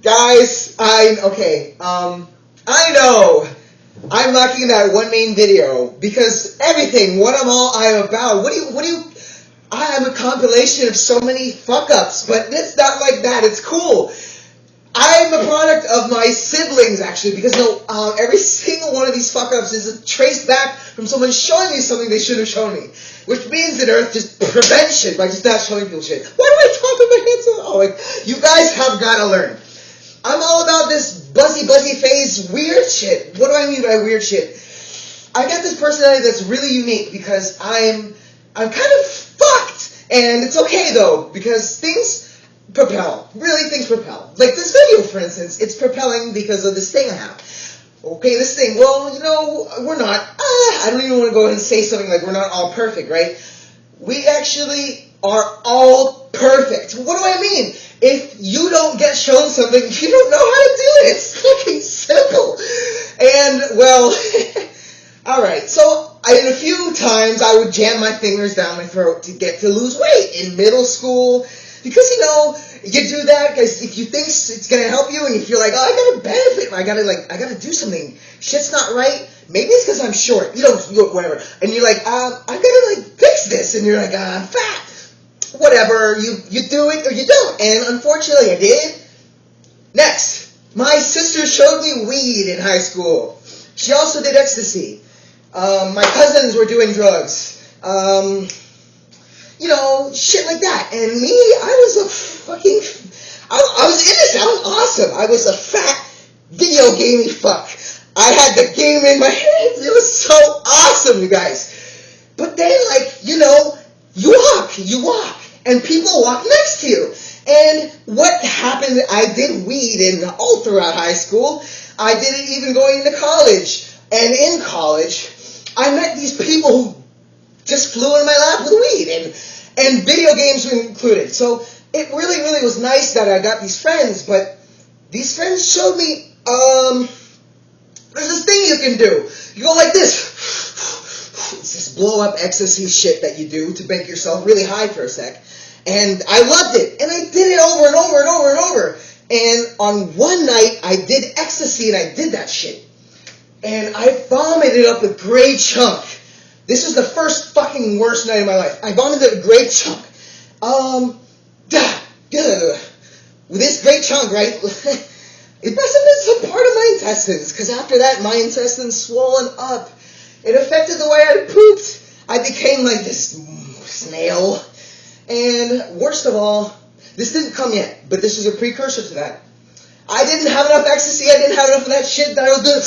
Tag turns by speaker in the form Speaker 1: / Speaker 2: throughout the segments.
Speaker 1: Guys, I know I'm lacking that one main video because everything, what I am about, I am a compilation of so many fuck-ups, but it's not like that, it's cool. I'm a product of my siblings, actually, because every single one of these fuck-ups is traced back from someone showing me something they should have shown me. Which means that Earth just prevention by just not showing people shit. Why do I talk with my hands so? You guys have got to learn. I'm all about this buzzy phase weird shit. What do I mean by weird shit? I got this personality that's really unique because I'm kind of fucked. And it's okay, though, because things propel. Really, things propel. Like this video, for instance, it's propelling because of this thing I have. Okay, this thing, well, we're not, I don't even want to go ahead and say something like we're not all perfect, right? We actually are all perfect. What do I mean? If you don't get shown something, you don't know how to do it. It's fucking simple. And, well, alright, so in a few times I would jam my fingers down my throat to lose weight in middle school. Because, you do that because if you think it's going to help you and you feel like, oh, I got to benefit, I got to do something. Shit's not right. Maybe it's because I'm short. Whatever. And you're like, I got to, fix this. And you're like, I'm fat. Whatever. You do it or you don't. And unfortunately, I did. Next. My sister showed me weed in high school. She also did ecstasy. My cousins were doing drugs. Shit like that. And me, I was innocent. I was awesome. I was a fat video gamey fuck. I had the game in my hands. It was so awesome, you guys. But then, you walk, and people walk next to you. And what happened, I did weed all throughout high school. I did it even going into college. And in college, I met these people who just flew in my lap with weed. And video games were included. So it really, really was nice that I got these friends, but these friends showed me, there's this thing you can do. You go like this. It's this blow-up ecstasy shit that you do to make yourself really high for a sec. And I loved it. And I did it over and over and over and over. And on one night, I did ecstasy and I did that shit. And I vomited up a gray chunk. This was the first fucking worst night of my life. I vomited a great chunk. With this great chunk, right? It must have been some part of my intestines, because after that, my intestines swollen up. It affected the way I pooped. I became like this snail. And worst of all, this didn't come yet, but this is a precursor to that. I didn't have enough ecstasy. I didn't have enough of that shit that I was doing.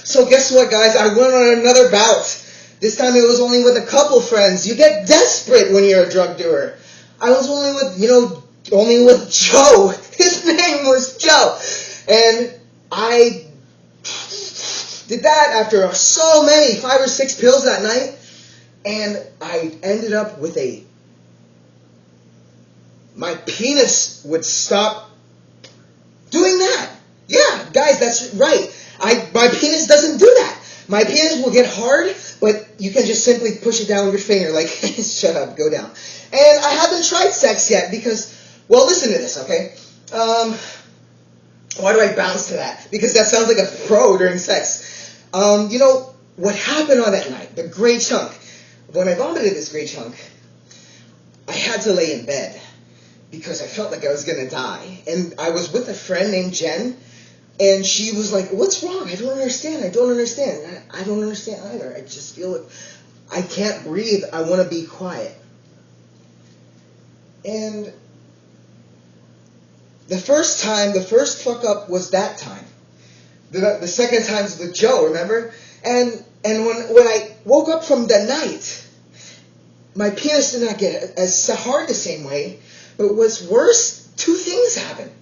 Speaker 1: So guess what, guys? I went on another bout. This time it was only with a couple friends. You get desperate when you're a drug doer. I was only with Joe. His name was Joe. And I did that after so many, 5 or 6 pills that night. And I ended up with my penis would stop doing that. Yeah, guys, that's right. My penis doesn't do that. My penis will get hard, but you can just simply push it down with your finger, like, shut up, go down. And I haven't tried sex yet because, well, listen to this, okay? Why do I bounce to that? Because that sounds like a pro during sex. What happened on that night, the gray chunk, when I vomited this gray chunk, I had to lay in bed because I felt like I was going to die. And I was with a friend named Jen, and she was like, what's wrong? I don't understand. I don't understand either. I just feel like I can't breathe. I want to be quiet. And the first fuck up was that time. The second time's with Joe, remember? And when I woke up from the night, my penis did not get as hard the same way. But what's worse, 2 things happened.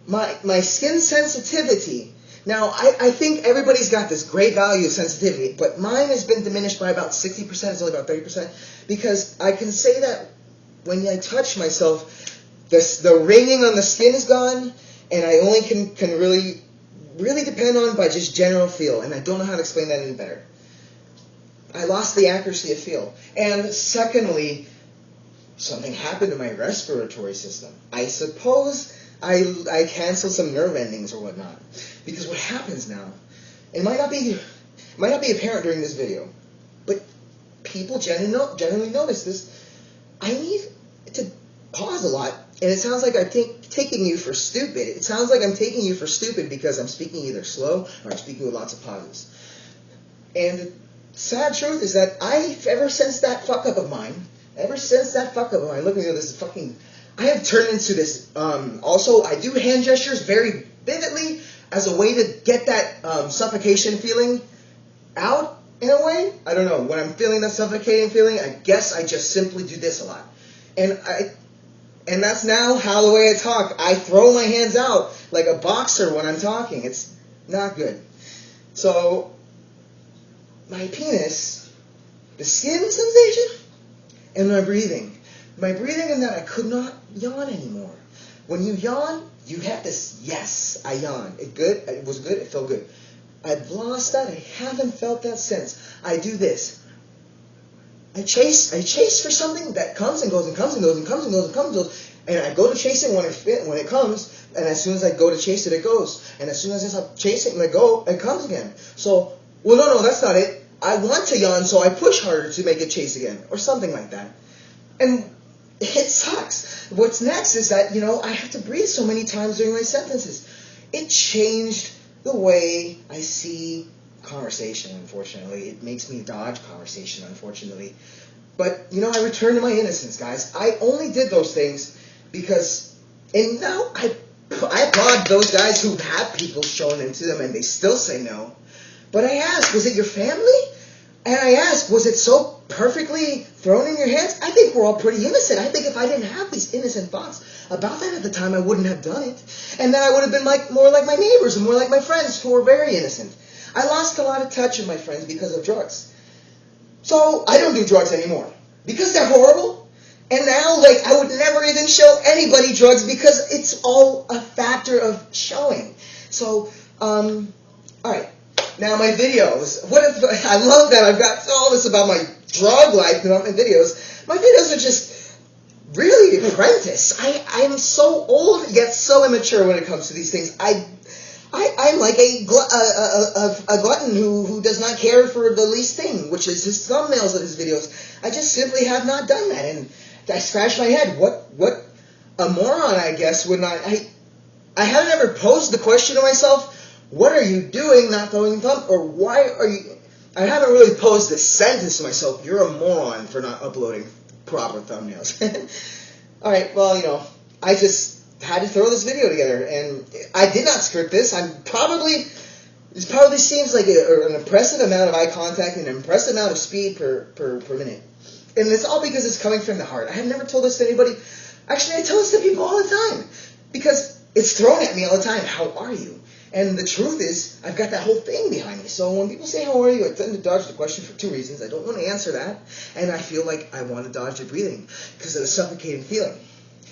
Speaker 1: My skin sensitivity. Now, I think everybody's got this great value of sensitivity, but mine has been diminished by about 60%. It's only about 30%. Because I can say that when I touch myself, the ringing on the skin is gone, and I only can really depend on by just general feel, and I don't know how to explain that any better. I lost the accuracy of feel. And secondly, something happened to my respiratory system. I suppose I cancel some nerve endings or whatnot. Because what happens now, it might not be apparent during this video, but people generally notice this. I need to pause a lot, and it sounds like I'm taking you for stupid. It sounds like I'm taking you for stupid because I'm speaking either slow or I'm speaking with lots of pauses. And the sad truth is that ever since that fuck up of mine, look at me, this is fucking, I have turned into this, also, I do hand gestures very vividly as a way to get that suffocation feeling out in a way. I don't know, when I'm feeling that suffocating feeling, I guess I just simply do this a lot. And that's now how the way I talk. I throw my hands out like a boxer when I'm talking. It's not good. So, my penis, the skin sensation, and my breathing. My breathing in that I could not yawn anymore. When you yawn, you have this, yes, I yawned. It was good, it felt good. I've lost that, I haven't felt that since. I do this. I chase for something that comes and goes and comes and goes and comes and goes and comes and goes. And I go to chase it when it comes, and as soon as I go to chase it, it goes. And as soon as I stop chasing and I go, it comes again. So, well, no, that's not it. I want to yawn, so I push harder to make it chase again, or something like that. And it sucks. What's next is that, I have to breathe so many times during my sentences. It changed the way I see conversation, unfortunately. It makes me dodge conversation, unfortunately. But, I return to my innocence, guys. I only did those things because, and now I applaud those guys who have people shown into them and they still say no. But I ask, was it your family? And I ask, was it so perfectly thrown in your hands? I think we're all pretty innocent. I think if I didn't have these innocent thoughts about that at the time, I wouldn't have done it. And then I would have been more like my neighbors and more like my friends who were very innocent. I lost a lot of touch with my friends because of drugs. So I don't do drugs anymore because they're horrible. And now, I would never even show anybody drugs because it's all a factor of showing. So, all right. Now my videos. I love that I've got all this about my drug life and about my videos. My videos are just really apprentice. I'm so old yet so immature when it comes to these things. I'm like a glutton who does not care for the least thing, which is his thumbnails of his videos. I just simply have not done that, and I scratch my head. What a moron, I guess, would not. I haven't ever posed the question to myself. What are you doing not throwing thumb? Or why are you... I haven't really posed this sentence to myself. You're a moron for not uploading proper thumbnails. Alright, well, I just had to throw this video together. And I did not script this. This probably seems like an impressive amount of eye contact and an impressive amount of speed per minute. And it's all because it's coming from the heart. I have never told this to anybody. Actually, I tell this to people all the time. Because it's thrown at me all the time. How are you? And the truth is, I've got that whole thing behind me. So when people say, how are you? I tend to dodge the question for two reasons. I don't want to answer that. And I feel like I want to dodge the breathing because of the suffocating feeling.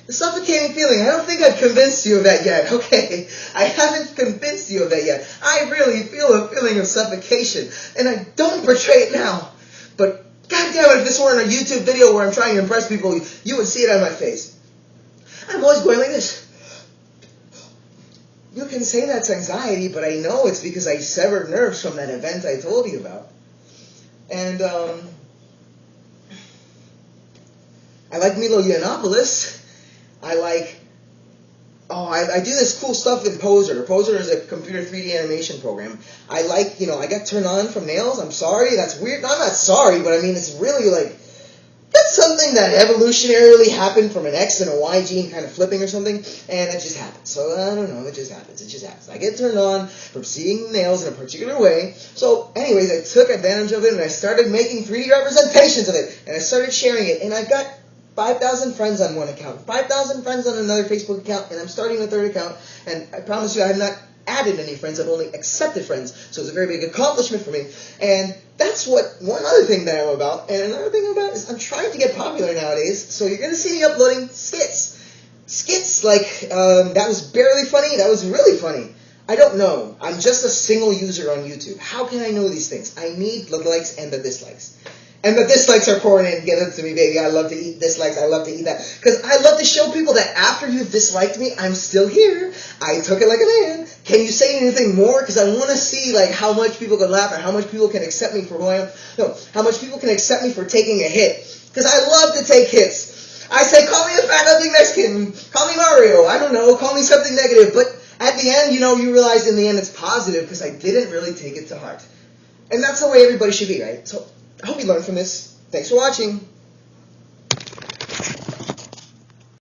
Speaker 1: The suffocating feeling, I don't think I've convinced you of that yet, okay? I haven't convinced you of that yet. I really feel a feeling of suffocation. And I don't portray it now. But goddamn it, if this weren't a YouTube video where I'm trying to impress people, you would see it on my face. I'm always going like this. You can say that's anxiety, but I know it's because I severed nerves from that event I told you about. And, I like Milo Yiannopoulos. I do this cool stuff in Poser. Poser is a computer 3D animation program. I got turned on from nails. I'm sorry, that's weird. No, I'm not sorry, but I mean, it's really that's something that evolutionarily happened from an X and a Y gene kind of flipping or something, and it just happens. So, I don't know, it just happens. I get turned on from seeing nails in a particular way. So, anyways, I took advantage of it, and I started making 3D representations of it, and I started sharing it, and I've got 5,000 friends on one account, 5,000 friends on another Facebook account, and I'm starting a third account, and I promise you I have not added any friends, I've only accepted friends, so it's a very big accomplishment for me, and that's one other thing that I'm about, and another thing I'm about is I'm trying to get popular nowadays, so you're going to see me uploading skits, that was barely funny, that was really funny, I don't know, I'm just a single user on YouTube, how can I know these things? I need the likes and the dislikes, And the dislikes are pouring in. Give it to me, baby. I love to eat dislikes. I love to eat that. Because I love to show people that after you've disliked me, I'm still here. I took it like a man. Can you say anything more? Because I want to see like how much people can laugh or how much people can accept me for who I am. No, how much people can accept me for taking a hit. Because I love to take hits. I say, call me a fat, ugly Mexican. Call me Mario. I don't know. Call me something negative. But at the end, you realize in the end it's positive because I didn't really take it to heart. And that's the way everybody should be, right? So I hope you learned from this. Thanks for watching.